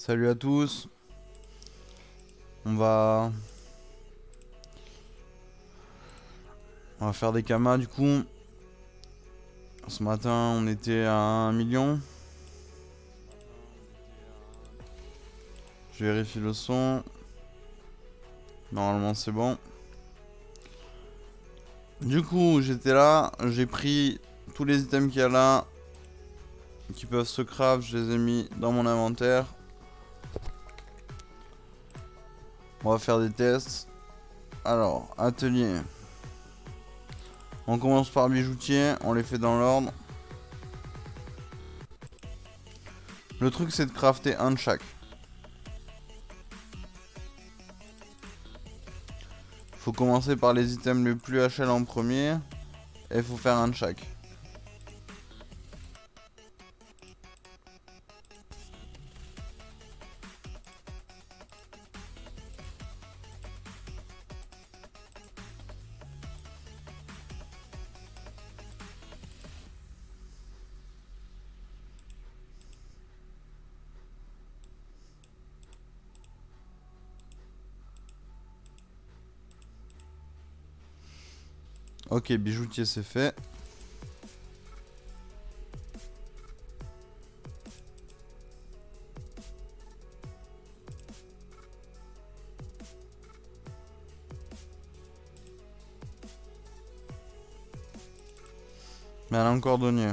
Salut à tous. On va on va faire des kamas du coup. Ce matin, on était à 1 million. Je vérifie le son. Normalement, c'est bon. Du coup, j'étais là, j'ai pris tous les items qu'il y a là qui peuvent se craft, je les ai mis dans mon inventaire. On va faire des tests. Alors, atelier. On commence par bijoutier, on les fait dans l'ordre. Le truc, c'est de crafter un de chaque. Faut commencer par les items les plus HL en premier. Et faut faire un de chaque. Ok, bijoutier c'est fait. Mais elle a un cordonnier.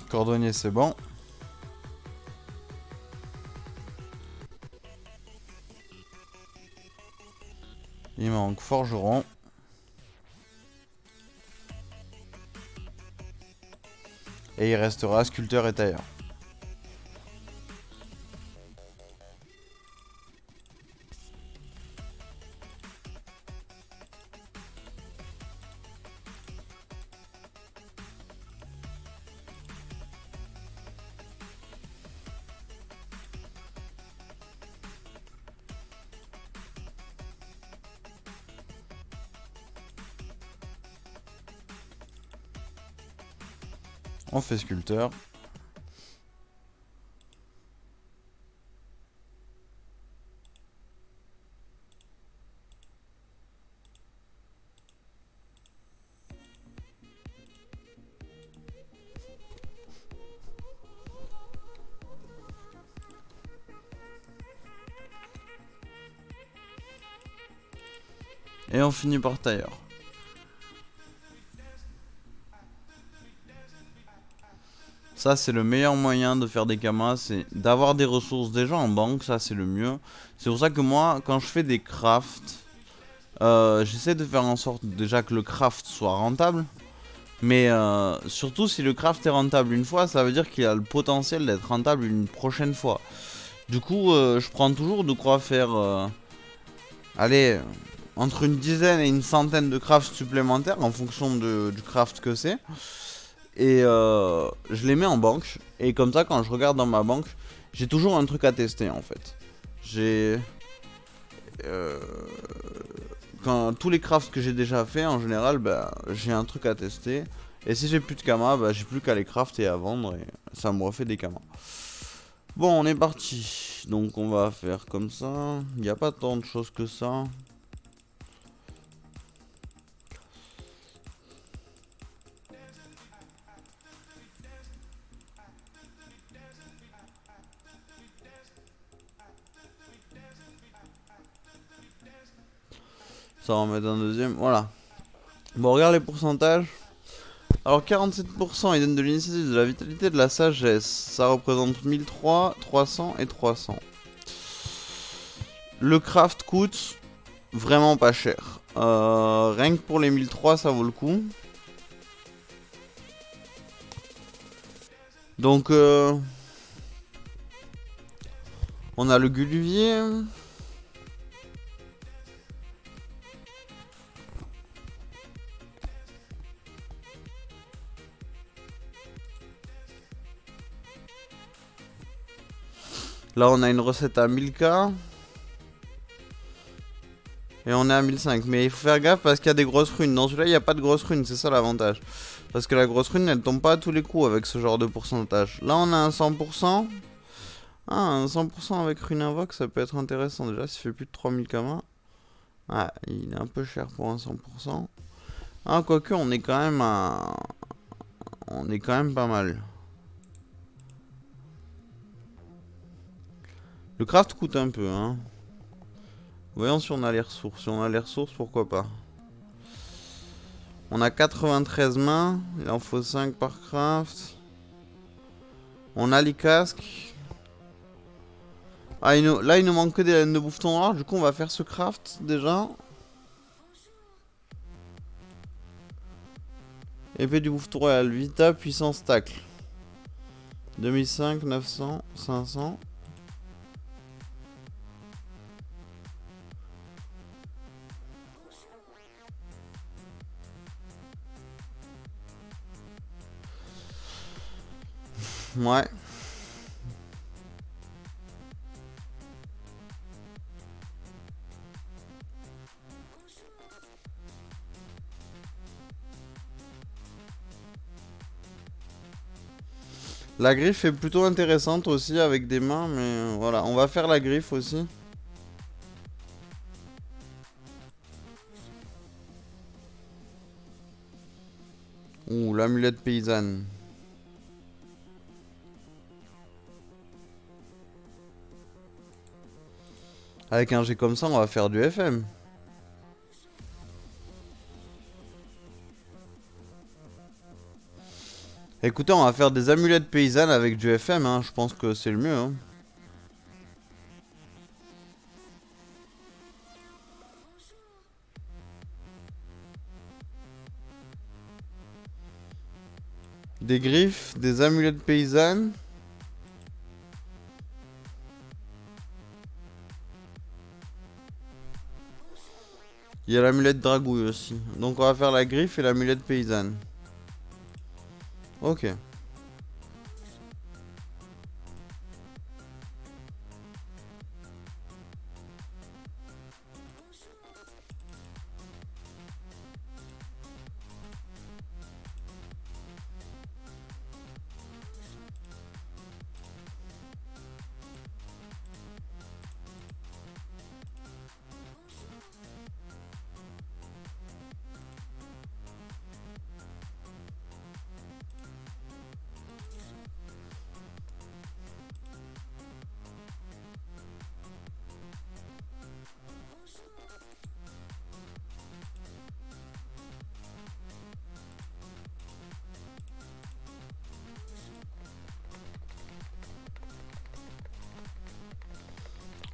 Cordonnier c'est bon. Il manque forgeron. Et il restera sculpteur et tailleur. On fait sculpteur. Et on finit par tailleur. Ça c'est le meilleur moyen de faire des kamas, c'est d'avoir des ressources déjà en banque, ça c'est le mieux. C'est pour ça que moi, quand je fais des crafts, j'essaie de faire en sorte déjà que le craft soit rentable. Mais surtout si le craft est rentable une fois, ça veut dire qu'il a le potentiel d'être rentable une prochaine fois. Du coup, je prends toujours de quoi faire, allez, entre une dizaine et une centaine de crafts supplémentaires en fonction du craft que c'est. Et je les mets en banque. Et comme ça, quand je regarde dans ma banque, j'ai toujours un truc à tester en fait. J'ai... euh, quand tous les crafts que j'ai déjà fait, en général, bah, j'ai un truc à tester. Et si j'ai plus de kamas, bah, j'ai plus qu'à les crafter et à vendre. Et ça me refait des kamas. Bon, on est parti. Donc on va faire comme ça. Il n'y a pas tant de choses que ça. Ça va en mettre un deuxième. Voilà. Bon, regarde les pourcentages. Alors 47%, ils donnent de l'initiative, de la vitalité, de la sagesse. Ça représente 1003, 300 et 300. Le craft coûte vraiment pas cher. Rien que pour les 1003, ça vaut le coup. Donc, on a le guluvier. Là, on a une recette à 1000k. Et on est à 1005. Mais il faut faire gaffe parce qu'il y a des grosses runes. Dans celui-là, il n'y a pas de grosses runes. C'est ça l'avantage. Parce que la grosse rune, elle tombe pas à tous les coups avec ce genre de pourcentage. Là, on a un 100%. Ah, un 100% avec rune invoque, ça peut être intéressant. Déjà, ça fait plus de 3000 kamas. Ah, il est un peu cher pour un 100%. Ah, quoique, on est quand même à... On est quand même pas mal. Le craft coûte un peu, hein. Voyons si on a les ressources. Si on a les ressources, pourquoi pas. On a 93 mains. Il en faut 5 par craft. On a les casques. Ah, là, il nous manque que des laines de bouffeton noir. Du coup, on va faire ce craft déjà. Épée du bouffeton royal. Vita, puissance tacle. 2005, 900, 500. Ouais. La griffe est plutôt intéressante aussi avec des mains, mais voilà, on va faire la griffe aussi. Ouh, l'amulette paysanne. Avec un G comme ça, on va faire du FM. Écoutez, on va faire des amulettes paysannes avec du FM, hein. Je pense que c'est le mieux, hein. Des griffes, des amulettes paysannes. Il y a l'amulette dragouille aussi. Donc on va faire la griffe et l'amulette paysanne. Ok.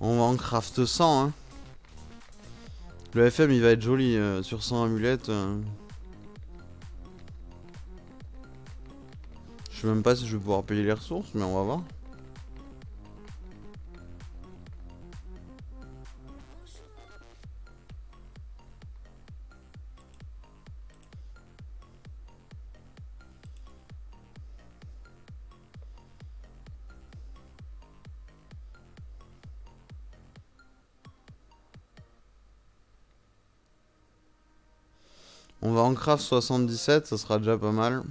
On va en craft 100, hein. Le FM il va être joli sur 100 amulettes. Je sais même pas si je vais pouvoir payer les ressources, mais on va voir. On va en craft 77, ça sera déjà pas mal.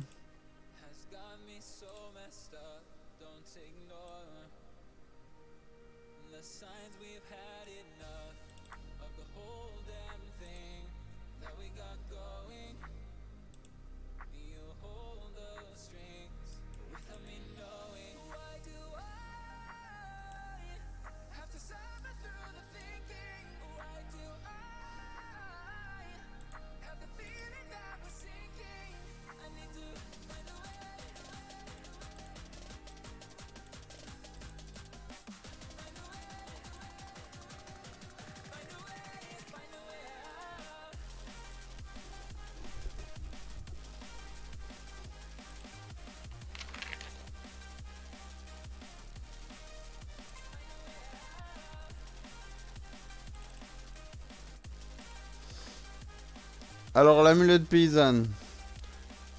Alors l'amulette paysanne.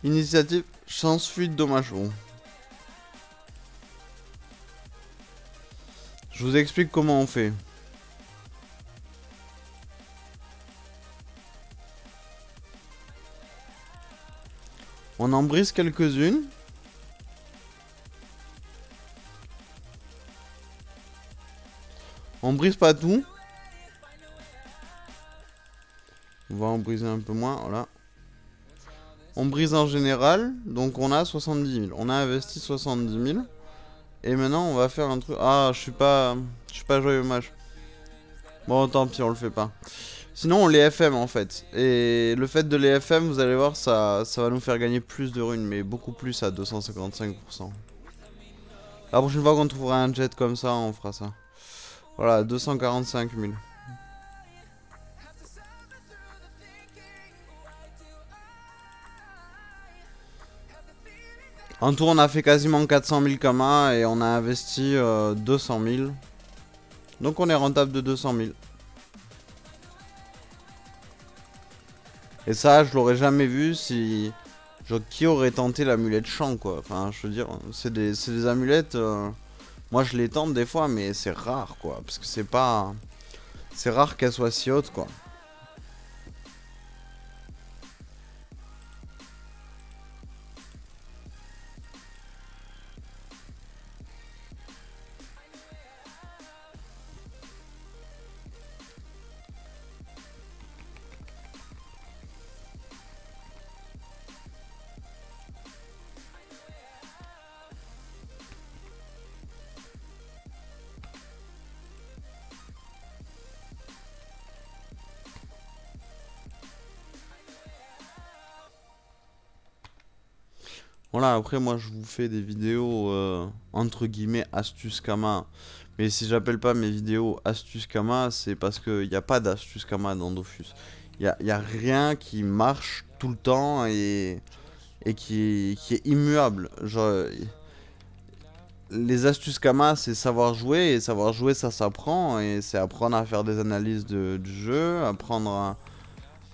Initiative, chance, fuite, dommage. Bon. Je vous explique comment on fait. On en brise quelques-unes. On brise pas tout. On va en briser un peu moins, voilà. On brise en général, donc on a 70 000. On a investi 70 000. Et maintenant, on va faire un truc... Ah, je suis pas joyeux mage. Bon, tant pis, on le fait pas. Sinon, on les FM en fait. Et le fait de les FM, vous allez voir, ça va nous faire gagner plus de runes, mais beaucoup plus à 255%. La prochaine fois qu'on trouvera un jet comme ça, on fera ça. Voilà, 245 000. En tout, on a fait quasiment 400 000 kamas et on a investi 200 000. Donc on est rentable de 200 000. Et ça, je l'aurais jamais vu si... Genre, qui aurait tenté l'amulette champ, quoi. Enfin, je veux dire, c'est des amulettes... Moi, je les tente des fois, mais c'est rare, quoi. Parce que c'est pas... C'est rare qu'elles soient si hautes, quoi. Voilà, après moi je vous fais des vidéos entre guillemets astuces Kama. Mais si j'appelle pas mes vidéos astuces Kama, c'est parce qu'il n'y a pas d'astuces Kama dans Dofus. Y a rien qui marche tout le temps et qui est immuable. Genre, les astuces Kama, c'est savoir jouer, et savoir jouer ça s'apprend, et c'est apprendre à faire des analyses du jeu, apprendre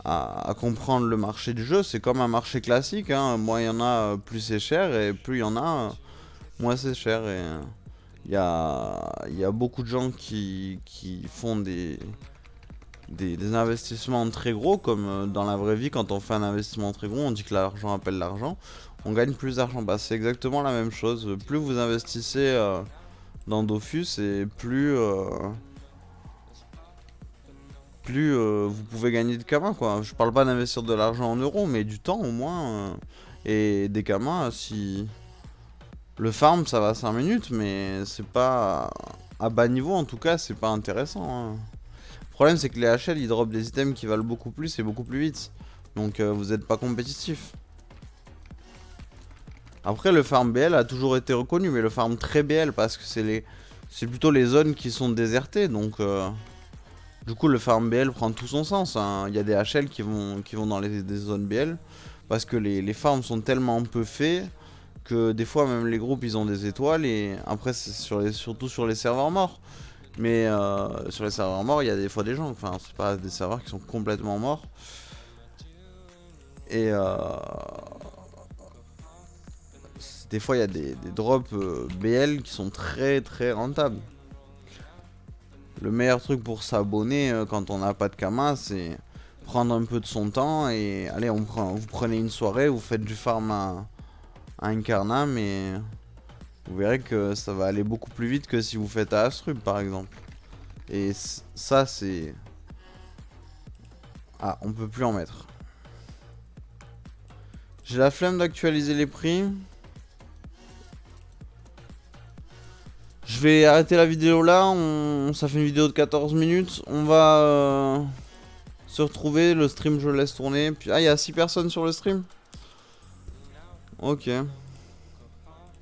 à comprendre le marché du jeu. C'est comme un marché classique, hein. Moins il y en a, plus c'est cher, et plus il y en a, moins c'est cher. Et il y a beaucoup de gens qui font des investissements très gros, comme dans la vraie vie, quand on fait un investissement très gros, on dit que l'argent appelle l'argent. On gagne plus d'argent. Bah, c'est exactement la même chose. Plus vous investissez dans Dofus, et plus vous pouvez gagner de kamas, quoi. Je parle pas d'investir de l'argent en euros, mais du temps au moins. Et des kamas, si... Le farm, ça va 5 minutes, mais c'est pas... À bas niveau, en tout cas, c'est pas intéressant, hein. Le problème, c'est que les HL, ils dropent des items qui valent beaucoup plus et beaucoup plus vite. Donc, vous êtes pas compétitif. Après, le farm BL a toujours été reconnu, mais le farm très BL, parce que c'est plutôt les zones qui sont désertées, donc... Du coup, le farm BL prend tout son sens, hein. Il y a des HL qui vont dans des zones BL, parce que les farms sont tellement peu faits, que des fois, même les groupes, ils ont des étoiles, et après, c'est surtout sur les serveurs morts. Mais sur les serveurs morts, il y a des fois des gens, enfin, c'est pas des serveurs qui sont complètement morts. Et des fois, il y a des drops BL qui sont très très rentables. Le meilleur truc pour s'abonner quand on n'a pas de Kama, c'est prendre un peu de son temps et allez, vous prenez une soirée, vous faites du farm à Incarnam et vous verrez que ça va aller beaucoup plus vite que si vous faites à Astrub par exemple. Et ça c'est... Ah, on peut plus en mettre. J'ai la flemme d'actualiser les prix. Je vais arrêter la vidéo là, ça fait une vidéo de 14 minutes. On va se retrouver, le stream je le laisse tourner. Puis... Ah, il y a 6 personnes sur le stream. Ok.